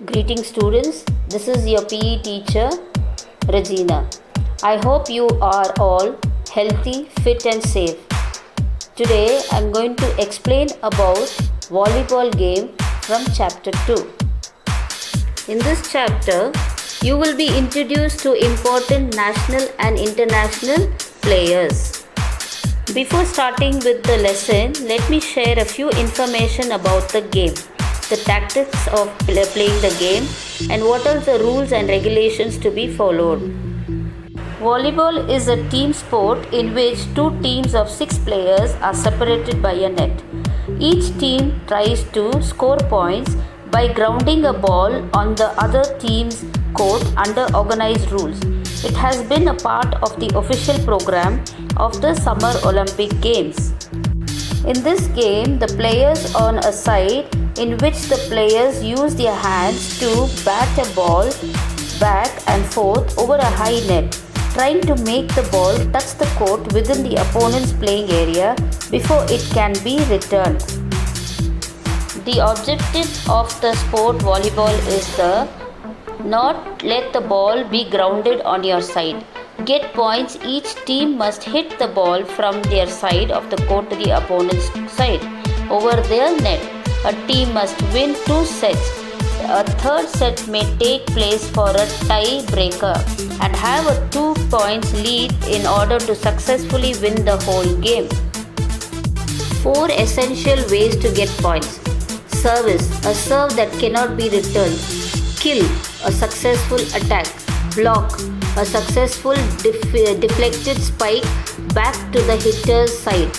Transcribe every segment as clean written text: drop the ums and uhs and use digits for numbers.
Greetings students, this is your PE teacher Regina. I hope you are all healthy, fit and safe. Today I am going to explain about volleyball game from chapter 2. In this chapter, you will be introduced to important national and international players. Before starting with the lesson, let me share a few information about the game, the tactics of playing the game, and what are the rules and regulations to be followed. Volleyball is a team sport in which two teams of 6 players are separated by a net. Each team tries to score points by grounding a ball on the other team's court under organized rules. It has been a part of the official program of the Summer Olympic Games. In this game, the players on a side in which the players use their hands to bat a ball back and forth over a high net, trying to make the ball touch the court within the opponent's playing area before it can be returned. The objective of the sport volleyball is to not let the ball be grounded on your side. Get points. Each team must hit the ball from their side of the court to the opponent's side over their net. A team must win 2 sets. A third set may take place for a tie-breaker and have a 2 points lead in order to successfully win the whole game. 4 essential ways to get points. Service, a serve that cannot be returned. Kill, a successful attack. Block, a successful deflected spike back to the hitter's side.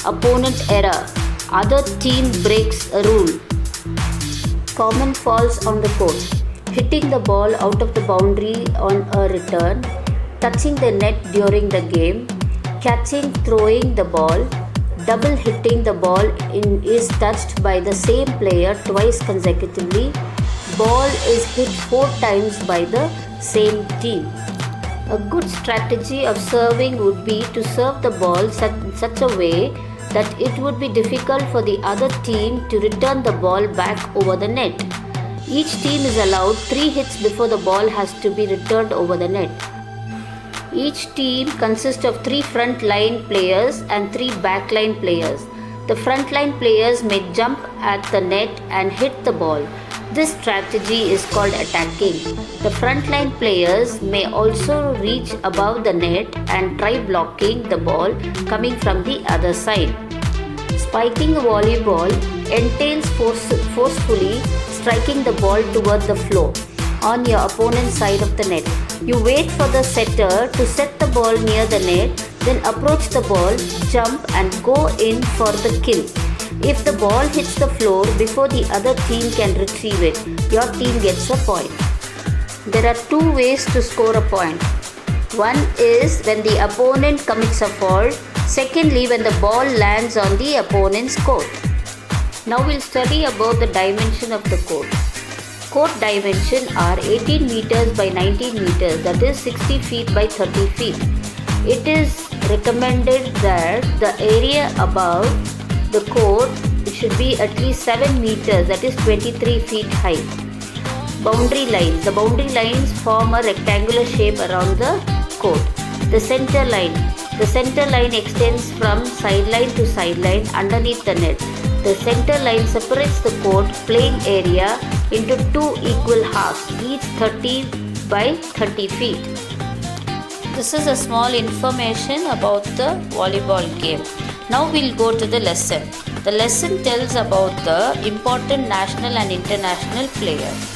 Opponent error, other team breaks a rule. Common fouls on the court: hitting the ball out of the boundary on a return, touching the net during the game, catching, throwing the ball, double hitting the ball is touched by the same player twice consecutively, ball is hit 4 times by the same team. A good strategy of serving would be to serve the ball in such a way that it would be difficult for the other team to return the ball back over the net. Each team is allowed 3 hits before the ball has to be returned over the net. Each team consists of 3 front line players and 3 back line players. The front line players may jump at the net and hit the ball. This strategy is called attacking. The frontline players may also reach above the net and try blocking the ball coming from the other side. Spiking a volleyball entails forcefully striking the ball toward the floor on your opponent's side of the net. You wait for the setter to set the ball near the net, then approach the ball, jump and go in for the kill. If the ball hits the floor before the other team can retrieve it, your team gets a point. There are 2 ways to score a point. One is when the opponent commits a foul. Secondly, when the ball lands on the opponent's court. Now we'll study about the dimension of the court. Court dimension are 18 meters by 19 meters, that is 60 feet by 30 feet. It is recommended that the area above the court should be at least 7 meters, that is 23 feet high. Boundary lines. The boundary lines form a rectangular shape around the court. The center line. The center line extends from sideline to sideline underneath the net. The center line separates the court playing area into 2 equal halves, each 30 by 30 feet. This is a small information about the volleyball game. Now we'll go to the lesson. The lesson tells about the important national and international players.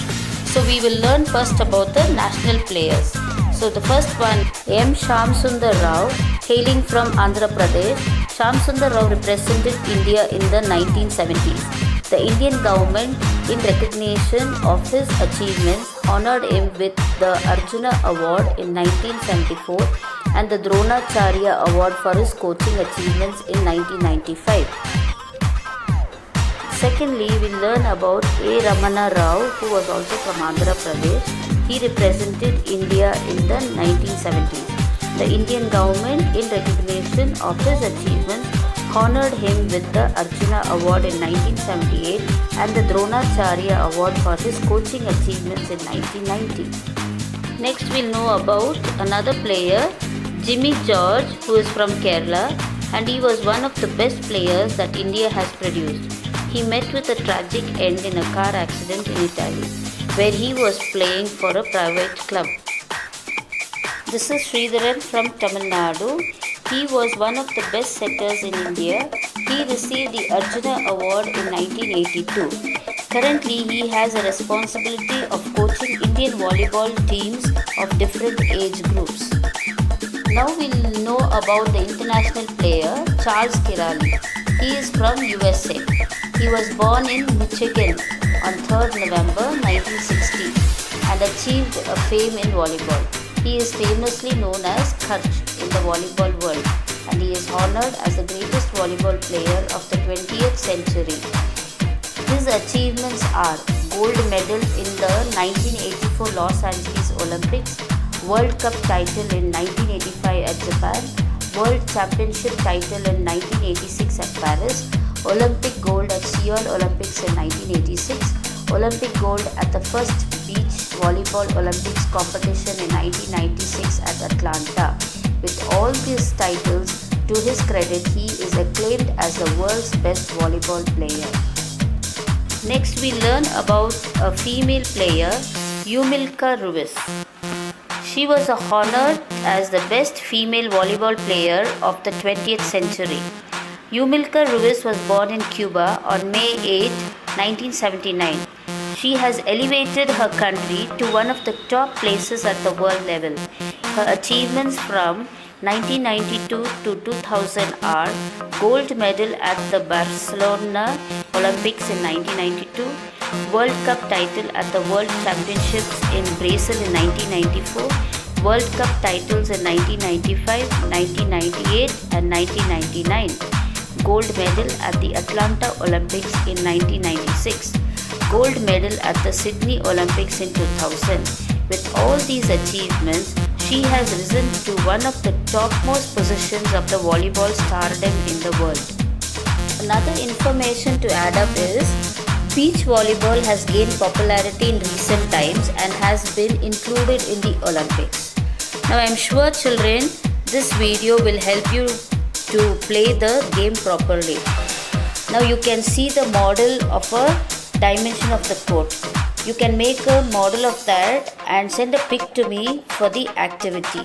So we will learn first about the national players. So the first one, M. Shyamsundar Rao, hailing from Andhra Pradesh. Shyamsundar Rao represented India in the 1970s. The Indian government, in recognition of his achievements, honored him with the Arjuna Award in 1974 and the Dronacharya Award for his coaching achievements in 1995. Secondly, we learn about A. Ramana Rao, who was also from Andhra Pradesh. He represented India in the 1970s. The Indian government, in recognition of his achievements, honored him with the Arjuna Award in 1978 and the Dronacharya Award for his coaching achievements in 1990. Next we'll know about another player, Jimmy George, who is from Kerala, and he was one of the best players that India has produced. He met with a tragic end in a car accident in Italy, where he was playing for a private club. This is Sridharan from Tamil Nadu. He was one of the best setters in India. He received the Arjuna Award in 1982. Currently, he has a responsibility of coaching Indian volleyball teams of different age groups. Now we'll know about the international player Charles Kirali. He is from USA. He was born in Michigan on 3rd November 1960 and achieved a fame in volleyball. He is famously known as Kharch in the volleyball world, and he is honored as the greatest volleyball player of the 20th century. His achievements are gold medal in the 1984 Los Angeles Olympics, World Cup title in 1985 at Japan, World Championship title in 1986 at Paris, Olympic gold at Seoul Olympics in 1986, Olympic gold at the first beach volleyball Olympics competition in 1996 at Atlanta. With all these titles to his credit, he is acclaimed as the world's best volleyball player. Next we learn about a female player, Yumilka Ruiz. She was honored as the best female volleyball player of the 20th century. Yumilka Ruiz was born in Cuba on May 8, 1979. She has elevated her country to one of the top places at the world level. Her achievements from 1992 to 2000 are gold medal at the Barcelona Olympics in 1992, World Cup title at the World Championships in Brazil in 1994, World Cup titles in 1995, 1998 and 1999, gold medal at the Atlanta Olympics in 1996, gold medal at the Sydney Olympics in 2000. With all these achievements, she has risen to one of the topmost positions of the volleyball stardom in the world. Another information to add up is beach volleyball has gained popularity in recent times and has been included in the Olympics. Now I am sure children, this video will help you to play the game properly. Now you can see the model of a dimension of the court. You can make a model of that and send a pic to me for the activity.